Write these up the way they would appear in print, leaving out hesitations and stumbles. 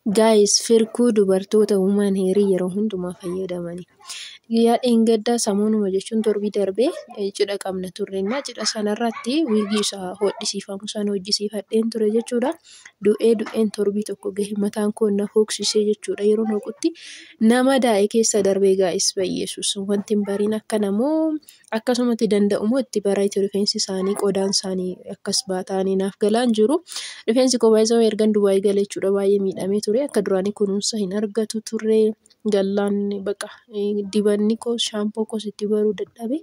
Guys, firkuu dubartoota uumaan heerii yeroo hundumaa fayyadamani. Guyyaa dheengaddaa samuunuma jechuun torbii darbee cidha qabna turreenna. Cidha sanarratti wiigii isaa hodhisiifamu sana hojjisiifadheen ture jechuudha. Du'een torbii tokko gahe mataan koo na hooksisee jechuudha. Yeroo hoqutti nama daa'e keessa darbee gaa'is bayyeessus wanti hin bariin akka namoo akkasumatti danda'umoo itti baraayite rifeensi isaanii qodaan isaanii akkas baataanii naaf galaan jiru. Rifeensi kophaa isaa ergan duwwaa galee jechuudha baay'ee miidhamee ture. Akka duraanii kunuunsa hin argatu turre gallaan baqa dibanni koos shaampoo koos itti baruu dadhabe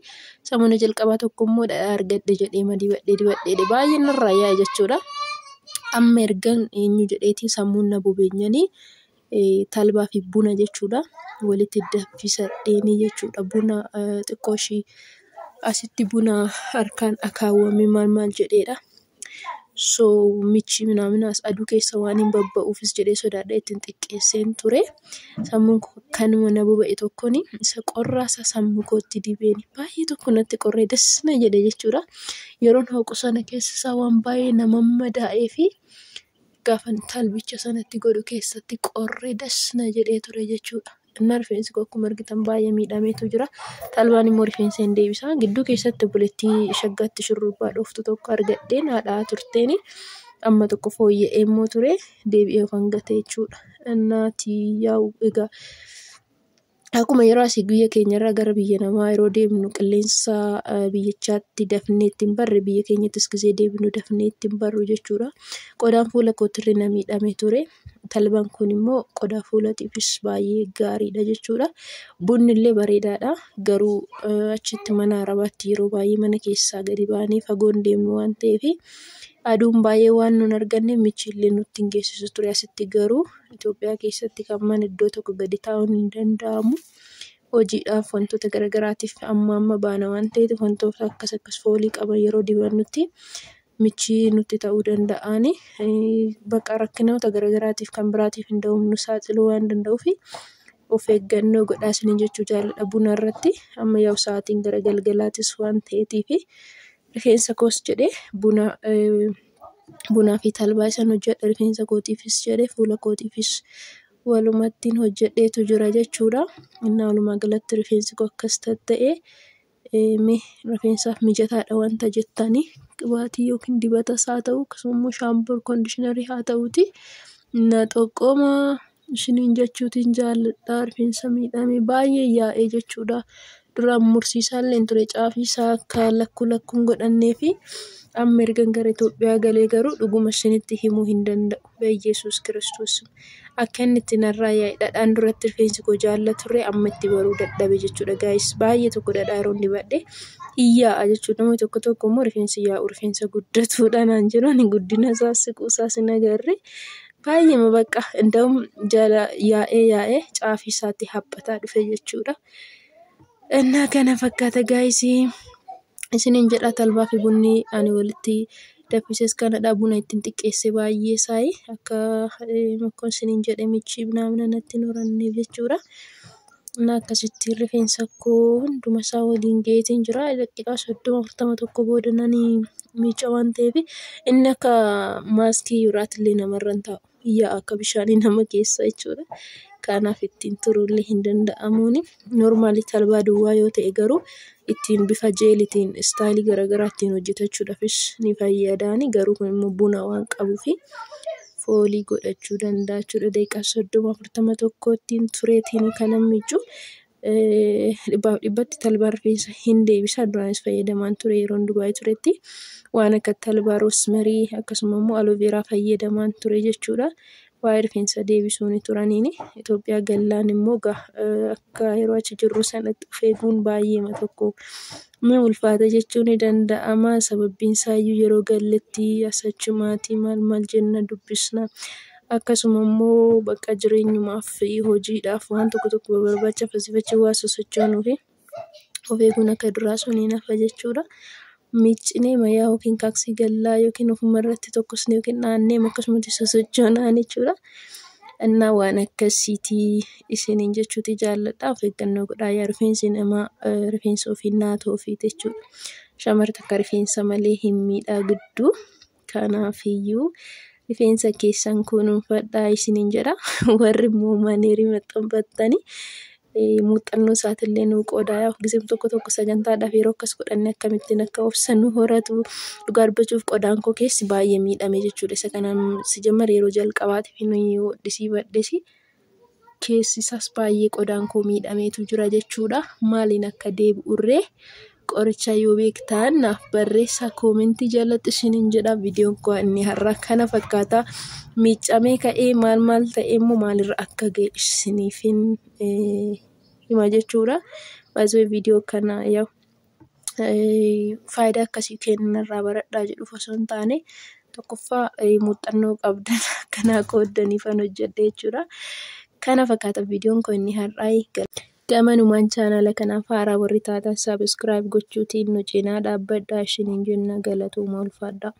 sammuna jalqabaa tokkommoo dhadhaa argadhe jedhee dibadhee baay'ee narraa yaa'e jechuudha. Amma ergan eenyu jedheetii sammuun na bobeenyanii talbaa fi buna jechuudha walitti danfisadheenii jechuudha. Buna xiqqoo ishii asitti buna harkaan akaawwame maal jedheedha. So michi minaaminaas aduu keessa waan hin babba'uufis jedhee sodaadha ittiin xiqqeesseen ture. Sammuun kanuma na boba'e tokkoni isa qorraasa sammuu kootti dibeeni baay'ee tokko natti qorree dasna jedhe jechuudha. Yeroon hooqu sana keessa isaa waan baay'ee nama madaa'ee fi gaafa talbicha sanatti godhu keessatti qorree dasna jedhee ture jechuudha. Innaa rifeensi koo akkuma argitan baay'ee miidhameetu jira. Talbaan immoo rifeensa hin deebisa. Gidduu keessatti bulettii shaggaatti shurrubbaa dhooftu tokko argadheen haadhaa turteeni. Amma tokko fooyya'ee immoo ture deebi'ee of hangate jechuudha. Innaatii yaa'u egaa akkuma yeroo asii biyya keenyarraa gara biyya namaa yeroo deemnu qilleensa biyyichaatti dafnee ittiin barre biyya keenyattis gisee deebinu dafnee ittiin barru jechuudha. Qodaan fuula kootirra na miidhamee ture. Talbaan kun immoo qodaa fuulatiifis baay'ee gaariidha jechuudha. Bunni illee bareedaadha. Garuu achitti mana arabaatti yeroo baay'ee mana keessaa gadi baanee fagoon deemnu waan ta'eef aduun baay'ee waan nun arganne michi illee nutti hin geessisu ture. Asitti garuu Itoophiyaa keessatti kan mana iddoo tokko gadi taa'uun hin danda'amu. Hojiidhaaf wantoota garagaraatiif amma baana waan ta'eef wantoota akkas foolii qaban yeroo dibannutti michi nutti ta'uu danda'ani. Baqa rakkinoota garagaraatiif kan biraatiif hin da'umnu saaxiluu waan danda'uuf of eeggannoo godhaa isiniin jechuu jaalladha buna irratti. Amma yaa'u sa'aatiin gara galgalaatis waan ta'eetiif rifeensa koos jedhee bunaa fi talbaa isaan hojjedha rifeensa kootiifis jedhee fuula kootiifis walumattiin hojjedheetu jira jechuudha. Innaa walumaa galatti rifeensi koo akkas ta'ee rifeensaaf mijataadha wanta jettanii qibaatii yookiin dibatas haa ta'u akkasumas shaampoo koondishinarii haa ta'uuti. Innaa xoqqooma isiniin jechuutiin jaalladha rifeensa miidhame baay'ee yaa'ee jechuudha. Duraan mursiisaallee ture caafiisaa akka lakkuun godhannee fi amma ergan gara Itoophiyaa galee garuu dhuguma isinitti himuu hin danda'u. Yesuus Kiristoos akka inni itti narraa yaa'e dhadhaan duratti rifeensi koo jaallaturre amma itti baruu dadhabe jechuudha. Gaayis baay'ee tokko dhadhaa yeroo dibadhe hiyyaa'a jechuudha. Namni tokko immoo rifeensi yaa'u rifeensa guddatuudha naan jiran guddina isaas siquu isaas hin agarre. Baay'ee baqa inda'um jala yaa'ee caafii isaatti haphataa dhufe jechuudha. Innaa kana fakkaata gaayisii isiniin jedha talbaa fi bunni ani walitti danfises kanadha buna ittiin xiqqeesse baay'ee saayii akka makkoon isiniin jedhe michi naamna natti horanneef jechuudha. Innaa akkasitti rifeensa koo hunduma isaa waliin geetiin jira. Daqiiqaa 30-41 booda nani miica waan ta'eef inni akka maaskii irraatillee namarra hin taa'u. Iyyaa akka bishaanii nama keessa jechuudha. Kanaaf ittiin turuullee hin danda'amuuni. Noormaali talbaa duwwaa yoo ta'e garuu ittiin bifa jeelitiin istaayilii garaagaraa ittiin hojjetachuudhaafis ni fayyadaani. Garuu kun immoo buna waan qabuuf foolii godhachuu danda'a jechuudha. Daqiiqaa 30-41 ittiin tureetiin kan miicu. Dhibbatti talbaan rifeensa hin deebisa. Duraanis fayyadamaan ture yeroon Dubaayii turetti waan akka talbaa roosmarii akkasuma immoo alooveeraa fayyadamaan ture jechuudha. Waa'ee rifeensa deebisuun turaniini Itoophiyaa gallaan immoo akka yeroo achi jirru sanatti of eeguun baay'ee tokko ni ulfaata jechuun ni danda'ama. Sababbiin isaayyuu yeroo galletti asachumaatii maal jenna dubbisna. Akkasuma immoo bakka jireenyumaaf hojiidhaaf waan tokko barbaacha fasiifachi waa sosochoonuuf of eeguun akka duraa sun hin hafa jechuudha. Miiccinee mayaa yookiin kaaksii gallaa yookiin ofuma irratti tokkosnee yookiin naannee akkasumatti sosochoonaan jechuudha. Innaa waan akkasiitii isiniin jechuuti jaalladha. Of eeggannoo godhaa yaa rifeensi namaa rifeensa ofii naatoo ofii jechuudha. Shamarran akka rifeensa malee hin miidhaa gidduu. Kanaafiyyuu rifeensa keessan kunuunfadhaa isiniin jedha. Warri immoo maneerii maxxanfattanii muuxannoo isaatillee nuu qoodaa. Gisee tokko sagantaadhaaf yeroo akkas godhannee akkamittiin akka obsannu horatu dhugaa dubbachuuf qodaan koo keessi baay'ee miidhame jechuudha. Isa kanaan sijammar yeroo jalqabaatiif inni hodhisiifadhes keessi isaas baay'ee qodaan koo miidhameetu jira jechuudha. Maaliin akka deebi'urree qoricha yoo beektan naaf barreessaa koomentii jalatti isiniin jedha. Viidiyoon koo inni har'a kana fakkaata. Miicamee ka'ee maal ta'e immoo maalirra akka ga'e isiniifin hima jechuudha. Baay'ee viidiyoo kana faayidaa akkasii kennarraa baradhaa jedhuuf osoo hin taane tokkoffaa muuxannoo qabdan akkanaa qooddaniifan hojjedhe jechuudha. Kana fakkaata viidiyoon koo inni har'aa. Gamanumaan chaanala kanaaf haaraa warri taatan sabiskiraayib gochuutiin nu cinaa dhaabbadhaa isiniin jenna. Galatooma ulfaadhaa.